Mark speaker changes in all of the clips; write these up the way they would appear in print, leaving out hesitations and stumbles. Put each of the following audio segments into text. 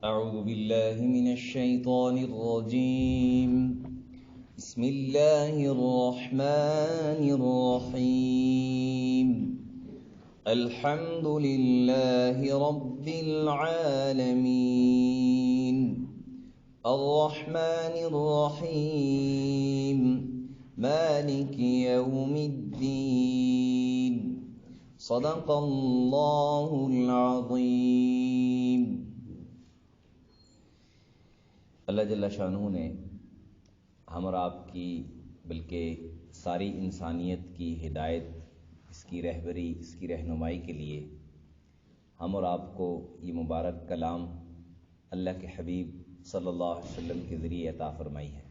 Speaker 1: أعوذ بالله من الشيطان الرجيم. بسم الله الرحمن الرحيم. الحمد لله رب العالمين. الرحمن الرحيم. مالك يوم الدين. صدق الله العظيم. اللہ جل شانہ نے ہم اور آپ کی بلکہ ساری انسانیت کی ہدایت، اس کی رہبری، اس کی رہنمائی کے لیے ہم اور آپ کو یہ مبارک کلام اللہ کے حبیب صلی اللہ علیہ وسلم کے ذریعے عطا فرمائی ہے۔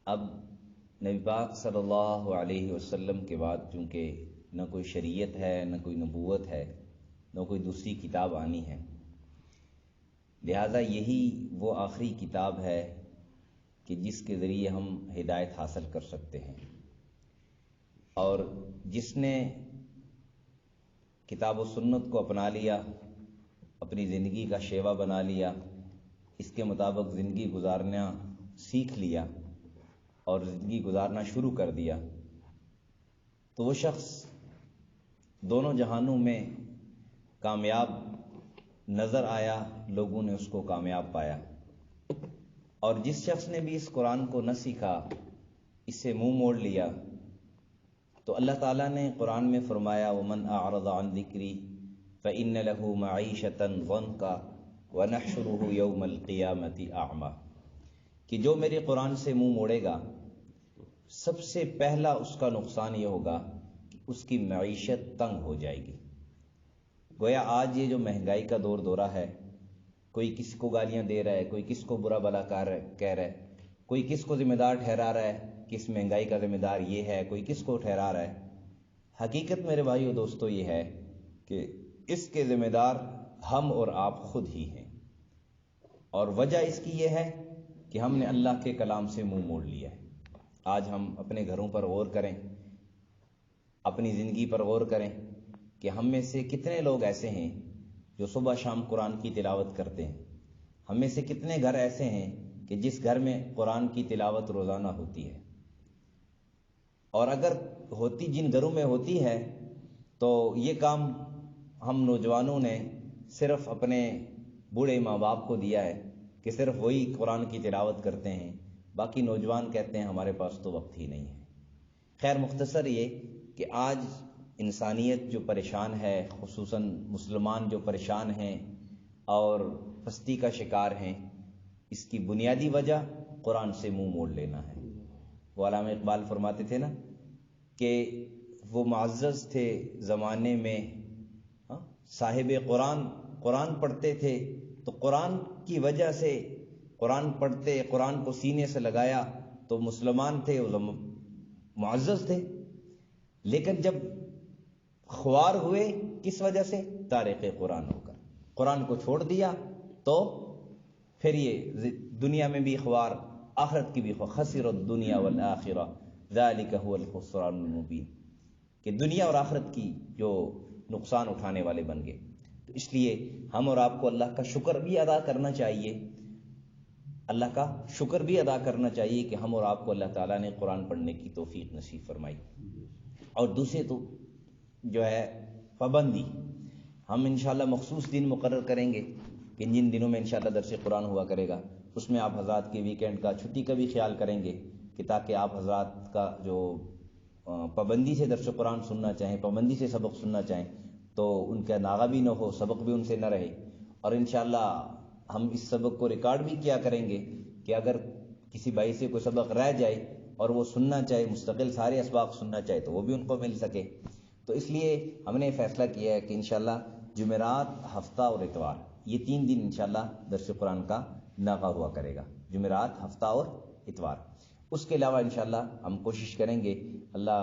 Speaker 1: اب نبی پاک صلی اللہ علیہ وسلم کے بعد چونکہ نہ کوئی شریعت ہے، نہ کوئی نبوت ہے، نہ کوئی دوسری کتاب آنی ہے، لہذا یہی وہ آخری کتاب ہے کہ جس کے ذریعے ہم ہدایت حاصل کر سکتے ہیں، اور جس نے کتاب و سنت کو اپنا لیا، اپنی زندگی کا شیوا بنا لیا، اس کے مطابق زندگی گزارنا سیکھ لیا اور زندگی گزارنا شروع کر دیا، تو وہ شخص دونوں جہانوں میں کامیاب نظر آیا، لوگوں نے اس کو کامیاب پایا۔ اور جس شخص نے بھی اس قرآن کو نہ سیکھا، اس سے منہ موڑ لیا، تو اللہ تعالیٰ نے قرآن میں فرمایا وَمَنْ أَعْرَضَ عَنْ ذِكْرِي فَإِنَّ لَهُ مَعِيشَةً ضَنْكًا وَنَحْشُرُهُ يَوْمَ الْقِيَامَةِ أَعْمَى، کہ جو میرے قرآن سے منہ موڑے گا، سب سے پہلا اس کا نقصان یہ ہوگا کہ اس کی معیشت تنگ ہو جائے گی۔ گویا آج یہ جو مہنگائی کا دور دورہ ہے، کوئی کس کو گالیاں دے رہا ہے، کوئی کس کو برا بلا کہہ رہا ہے، کوئی کس کو ذمہ دار ٹھہرا رہا ہے کہ اس مہنگائی کا ذمہ دار یہ ہے، کوئی کس کو ٹھہرا رہا ہے۔ حقیقت میرے بھائیو دوستو یہ ہے کہ اس کے ذمہ دار ہم اور آپ خود ہی ہیں، اور وجہ اس کی یہ ہے کہ ہم نے اللہ کے کلام سے منہ موڑ لیا ہے۔ آج ہم اپنے گھروں پر غور کریں، اپنی زندگی پر غور کریں کہ ہم میں سے کتنے لوگ ایسے ہیں جو صبح شام قرآن کی تلاوت کرتے ہیں۔ ہم میں سے کتنے گھر ایسے ہیں کہ جس گھر میں قرآن کی تلاوت روزانہ ہوتی ہے، اور اگر ہوتی جن گھروں میں ہوتی ہے تو یہ کام ہم نوجوانوں نے صرف اپنے بوڑھے ماں باپ کو دیا ہے کہ صرف وہی قرآن کی تلاوت کرتے ہیں، باقی نوجوان کہتے ہیں ہمارے پاس تو وقت ہی نہیں ہے۔ خیر، مختصر یہ کہ آج انسانیت جو پریشان ہے، خصوصاً مسلمان جو پریشان ہیں اور پستی کا شکار ہیں، اس کی بنیادی وجہ قرآن سے منہ موڑ لینا ہے۔ وہ علامہ اقبال فرماتے تھے نا کہ وہ معزز تھے زمانے میں صاحب قرآن پڑھتے تھے، تو قرآن کی وجہ سے قرآن پڑھتے، قرآن کو سینے سے لگایا تو مسلمان تھے، وہ معزز تھے، لیکن جب خوار ہوئے کس وجہ سے؟ تارک قرآن ہو کر قرآن کو چھوڑ دیا، تو پھر یہ دنیا میں بھی خوار، آخرت کی بھی خوار، خسر الدنیا والآخرہ ذالک هو الخسران المبین، کہ دنیا اور آخرت کی جو نقصان اٹھانے والے بن گئے۔ تو اس لیے ہم اور آپ کو اللہ کا شکر بھی ادا کرنا چاہیے، اللہ کا شکر بھی ادا کرنا چاہیے کہ ہم اور آپ کو اللہ تعالیٰ نے قرآن پڑھنے کی توفیق نصیب فرمائی۔ اور دوسرے تو جو ہے پابندی، ہم انشاءاللہ مخصوص دن مقرر کریں گے کہ جن دنوں میں انشاءاللہ درس قرآن ہوا کرے گا، اس میں آپ حضرات کے ویکینڈ کا، چھٹی کا بھی خیال کریں گے کہ تاکہ آپ حضرات کا جو پابندی سے درس قرآن سننا چاہیں، پابندی سے سبق سننا چاہیں، تو ان کا ناغہ بھی نہ ہو، سبق بھی ان سے نہ رہے، اور انشاءاللہ ہم اس سبق کو ریکارڈ بھی کیا کریں گے کہ اگر کسی بھائی سے کوئی سبق رہ جائے اور وہ سننا چاہے، مستقل سارے اسباق سننا چاہے، تو وہ بھی ان کو مل سکے۔ تو اس لیے ہم نے فیصلہ کیا ہے کہ انشاءاللہ جمعرات، ہفتہ اور اتوار، یہ 3 دن انشاءاللہ درس قرآن کا ناغہ ہوا کرے گا، جمعرات، ہفتہ اور اتوار۔ اس کے علاوہ انشاءاللہ ہم کوشش کریں گے، اللہ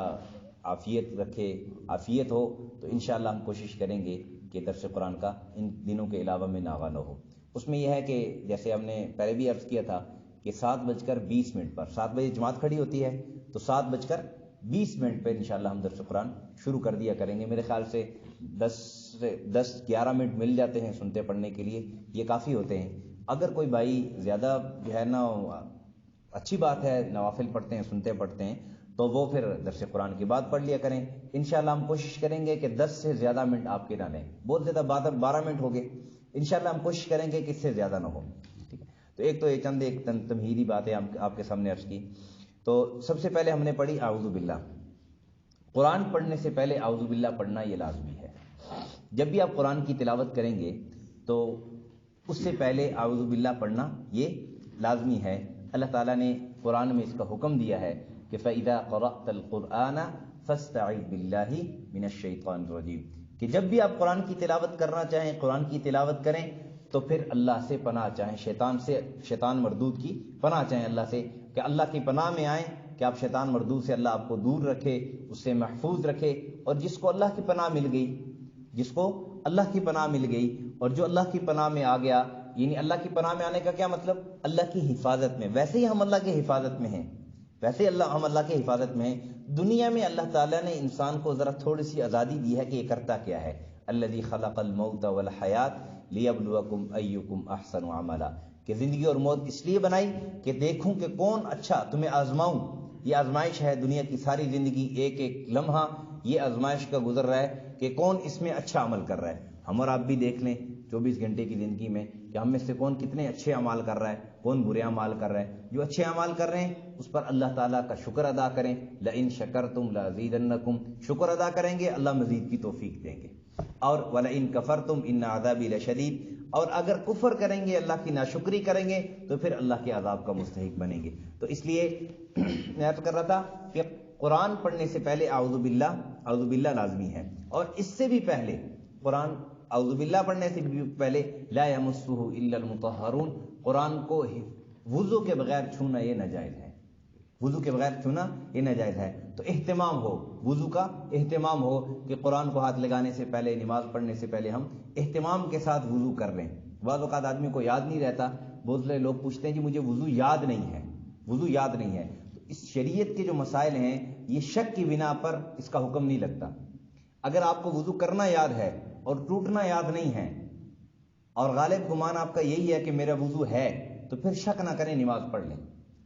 Speaker 1: عافیت رکھے، عافیت ہو تو انشاءاللہ ہم کوشش کریں گے کہ درس قرآن کا ان دنوں کے علاوہ میں ناغہ نہ ہو۔ اس میں یہ ہے کہ جیسے ہم نے پہلے بھی عرض کیا تھا کہ 7:20 پر 7 بجے جماعت کھڑی ہوتی ہے، تو 7:20 20 منٹ پہ انشاءاللہ ہم درس قرآن شروع کر دیا کریں گے. میرے خیال سے 10-11 منٹ مل جاتے ہیں سنتے پڑھنے کے لیے، یہ کافی ہوتے ہیں. اگر کوئی بھائی زیادہ جو ہے نا اچھی بات ہے، نوافل پڑھتے ہیں، سنتے پڑھتے ہیں، تو وہ پھر درس قرآن کی بات پڑھ لیا کریں. انشاءاللہ ہم کوشش کریں گے کہ 10 سے زیادہ منٹ آپ کے نہ لیں. بہت زیادہ 12 منٹ ہو گئے، انشاءاللہ ہم کوشش کریں گے کہ اس سے زیادہ نہ ہو. ٹھیک ہے، تو ایک تو چند ایک تمہیدی باتیں آپ کے سامنے عرض کی. تو سب سے پہلے ہم نے پڑھی اعوذ باللہ. قرآن پڑھنے سے پہلے اعوذ باللہ پڑھنا یہ لازمی ہے. جب بھی آپ قرآن کی تلاوت کریں گے تو اس سے پہلے اعوذ باللہ پڑھنا یہ لازمی ہے. اللہ تعالیٰ نے قرآن میں اس کا حکم دیا ہے کہ فَإِذَا قَرَأْتَ الْقُرْآنَ فَاسْتَعِذْ بِاللَّهِ مِنَ الشَّيْطَانِ الرَّجِيمِ، کہ جب بھی آپ قرآن کی تلاوت کرنا چاہیں، قرآن کی تلاوت کریں تو پھر اللہ سے پناہ چاہیں، شیطان مردود کی پناہ چاہیں اللہ سے، کہ اللہ کی پناہ میں آئیں کہ آپ شیطان مردود سے اللہ آپ کو دور رکھے، اس سے محفوظ رکھے. اور جس کو اللہ کی پناہ مل گئی، جس کو اللہ کی پناہ مل گئی اور جو اللہ کی پناہ میں آ گیا، یعنی اللہ کی پناہ میں آنے کا کیا مطلب؟ اللہ کی حفاظت میں. ویسے ہی ہم اللہ کی حفاظت میں ہیں، ہم اللہ کی حفاظت میں ہیں. دنیا میں اللہ تعالیٰ نے انسان کو ذرا تھوڑی سی آزادی دی ہے کہ یہ کرتا کیا ہے. الذی خلق الموت والحیات لیبلوکم ایکم احسن عملا، کہ زندگی اور موت اس لیے بنائی کہ دیکھوں کہ کون اچھا، تمہیں آزماؤں. یہ آزمائش ہے، دنیا کی ساری زندگی ایک ایک لمحہ یہ آزمائش کا گزر رہا ہے کہ کون اس میں اچھا عمل کر رہا ہے. ہم اور آپ بھی دیکھ لیں 24 گھنٹے کی زندگی میں کہ ہم میں سے کون کتنے اچھے اعمال کر رہا ہے، کون برے اعمال کر رہا ہے. جو اچھے اعمال کر رہے ہیں اس پر اللہ تعالیٰ کا شکر ادا کریں. لئن شکرتم لازیدنکم، شکر ادا کریں گے اللہ مزید کی توفیق دیں گے. اور وَلَئِن كَفَرْتُمْ إِنَّ عَذَابِي لَشَدِيدٌ، اور اگر کفر کریں گے، اللہ کی ناشکری کریں گے تو پھر اللہ کے عذاب کا مستحق بنیں گے. تو اس لیے میں عرض کر رہا تھا کہ قرآن پڑھنے سے پہلے اعوذ باللہ لازمی ہے. اور اس سے بھی پہلے قرآن اعوذ باللہ پڑھنے سے بھی پہلے لا یمسہ الا المطہرون، قرآن کو وضو کے بغیر چھونا یہ ناجائز ہے. وضو کے بغیر چھونا یہ ناجائز ہے. تو اہتمام ہو، وضو کا اہتمام ہو کہ قرآن کو ہاتھ لگانے سے پہلے، نماز پڑھنے سے پہلے ہم اہتمام کے ساتھ وضو کر لیں. بعض اوقات آدمی کو یاد نہیں رہتا، بہت سے لوگ پوچھتے ہیں کہ مجھے وضو یاد نہیں ہے، وضو یاد نہیں ہے. تو اس شریعت کے جو مسائل ہیں یہ شک کی بنا پر اس کا حکم نہیں لگتا. اگر آپ کو وضو کرنا یاد ہے اور ٹوٹنا یاد نہیں ہے اور غالب گمان آپ کا یہی ہے کہ میرا وضو ہے، تو پھر شک نہ کریں، نماز پڑھ لیں.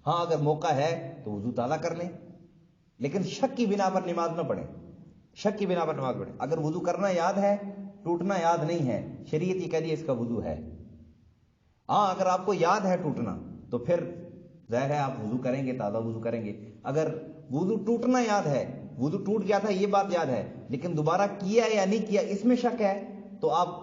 Speaker 1: ہاں اگر موقع ہے تو وضو تازہ کر لیں، لیکن شک کی بنا پر نماز نہ پڑھیں. شک کی بنا پر نماز پڑھیں. اگر وضو کرنا یاد ہے، ٹوٹنا یاد نہیں ہے، شریعت یہ کہہ دی اس کا وضو ہے. ہاں اگر آپ کو یاد ہے ٹوٹنا تو پھر ظاہر ہے آپ وضو کریں گے، تازہ وضو کریں گے. اگر وضو ٹوٹنا یاد ہے، وضو ٹوٹ گیا تھا یہ بات یاد ہے لیکن دوبارہ کیا یا نہیں کیا اس میں شک ہے، تو آپ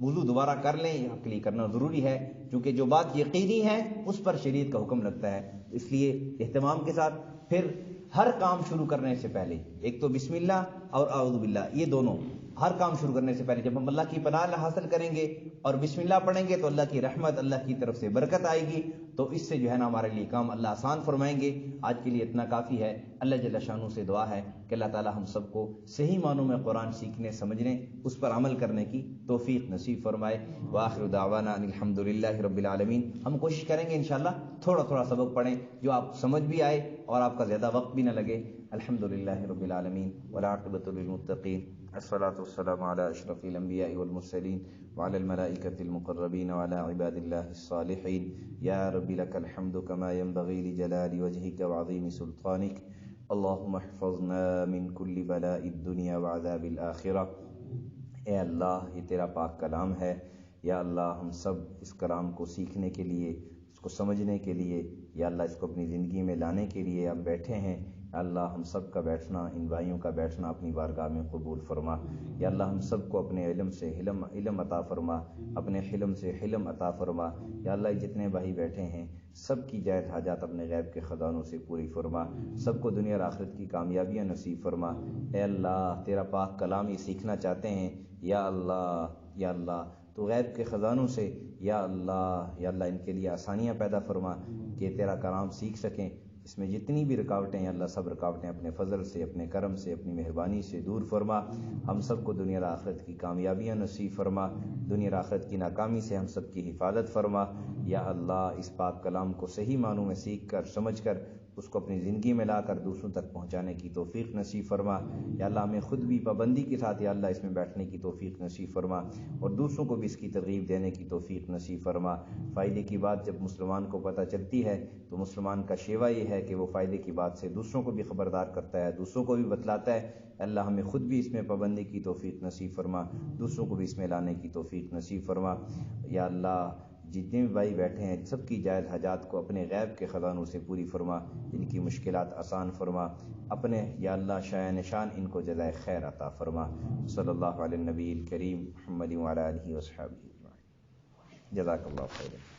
Speaker 1: وضو دوبارہ کر لیں. یہ آپ کے لیے کرنا ضروری ہے کیونکہ جو بات یقینی ہے اس پر شریعت کا حکم لگتا ہے. اس لیے اہتمام کے ساتھ پھر ہر کام شروع کرنے سے پہلے ایک تو بسم اللہ اور اعوذ باللہ، یہ دونوں ہر کام شروع کرنے سے پہلے جب ہم اللہ کی پناہ حاصل کریں گے اور بسم اللہ پڑھیں گے تو اللہ کی رحمت، اللہ کی طرف سے برکت آئے گی. تو اس سے جو ہے نا ہمارے لیے کام اللہ آسان فرمائیں گے. آج کے لیے اتنا کافی ہے. اللہ جل شانہ سے دعا ہے کہ اللہ تعالی ہم سب کو صحیح معنوں میں قرآن سیکھنے، سمجھنے، اس پر عمل کرنے کی توفیق نصیب فرمائے. وآخر دعوانا ان الحمدللہ رب العالمین. ہم کوشش کریں گے انشاءاللہ تھوڑا تھوڑا سبق پڑھیں جو آپ سمجھ بھی آئے اور آپ کا زیادہ وقت بھی نہ لگے. الحمدللہ رب العالمین والعاقبۃ للمتقین، الصلاۃ والسلام علی اشرف الانبیاء والمرسلین وعلی الملائکۃ المقربین وعلی عباد اللہ الصالحین. یا رب لک الحمد کما ينبغی لجلال وجہک وعظیم سلطانک. اللہم احفظنا من کل بلاء الدنیا وعذاب الآخرہ. اے اللہ یہ تیرا پاک کلام ہے، یا اللہ ہم سب اس کلام کو سیکھنے کے لیے، اس کو سمجھنے کے لیے، یا اللہ اس کو اپنی زندگی میں لانے کے لیے ہم بیٹھے ہیں. یا اللہ ہم سب کا بیٹھنا، ان بھائیوں کا بیٹھنا اپنی بارگاہ میں قبول فرما. یا اللہ ہم سب کو اپنے علم سے علم عطا فرما، اپنے حلم سے حلم عطا فرما. یا اللہ جتنے بھائی بیٹھے ہیں سب کی جائز حاجات اپنے غیب کے خزانوں سے پوری فرما، سب کو دنیا اور آخرت کی کامیابیاں نصیب فرما. اے اللہ تیرا پاک کلام یہ سیکھنا چاہتے ہیں، یا اللہ تو غیب کے خزانوں سے یا اللہ ان کے لیے آسانیاں پیدا فرما کہ تیرا کلام سیکھ سکیں. اس میں جتنی بھی رکاوٹیں ہیں اللہ سب رکاوٹیں اپنے فضل سے، اپنے کرم سے، اپنی مہربانی سے دور فرما. ہم سب کو دنیا اور آخرت کی کامیابیاں نصیب فرما، دنیا اور آخرت کی ناکامی سے ہم سب کی حفاظت فرما. یا اللہ اس پاک کلام کو صحیح معنوں میں سیکھ کر، سمجھ کر اس کو اپنی زندگی میں لا کر دوسروں تک پہنچانے کی توفیق نصیب فرما۔ یا اللہ ہمیں خود بھی پابندی کے ساتھ یا اللہ اس میں بیٹھنے کی توفیق نصیب فرما، اور دوسروں کو بھی اس کی ترغیب دینے کی توفیق نصیب فرما۔ فائدے کی بات جب مسلمان کو پتہ چلتی ہے تو مسلمان کا شیوا یہ ہے کہ وہ فائدے کی بات سے دوسروں کو بھی خبردار کرتا ہے، دوسروں کو بھی بتلاتا ہے۔ اللہ ہمیں خود بھی اس میں پابندی کی توفیق نصیب فرما، دوسروں کو بھی اس میں لانے کی توفیق نصیب فرما۔ یا اللہ جتنے بھی بھائی بیٹھے ہیں سب کی جائز حاجات کو اپنے غیب کے خزانوں سے پوری فرما، جن کی مشکلات آسان فرما، اپنے یا اللہ شاہ نشان ان کو جزائے خیر عطا فرما۔ صلی اللہ علیہ النبی الکریم محمد وعلی آلہ وصحبہ اجمعین۔ جزاک اللہ خیر۔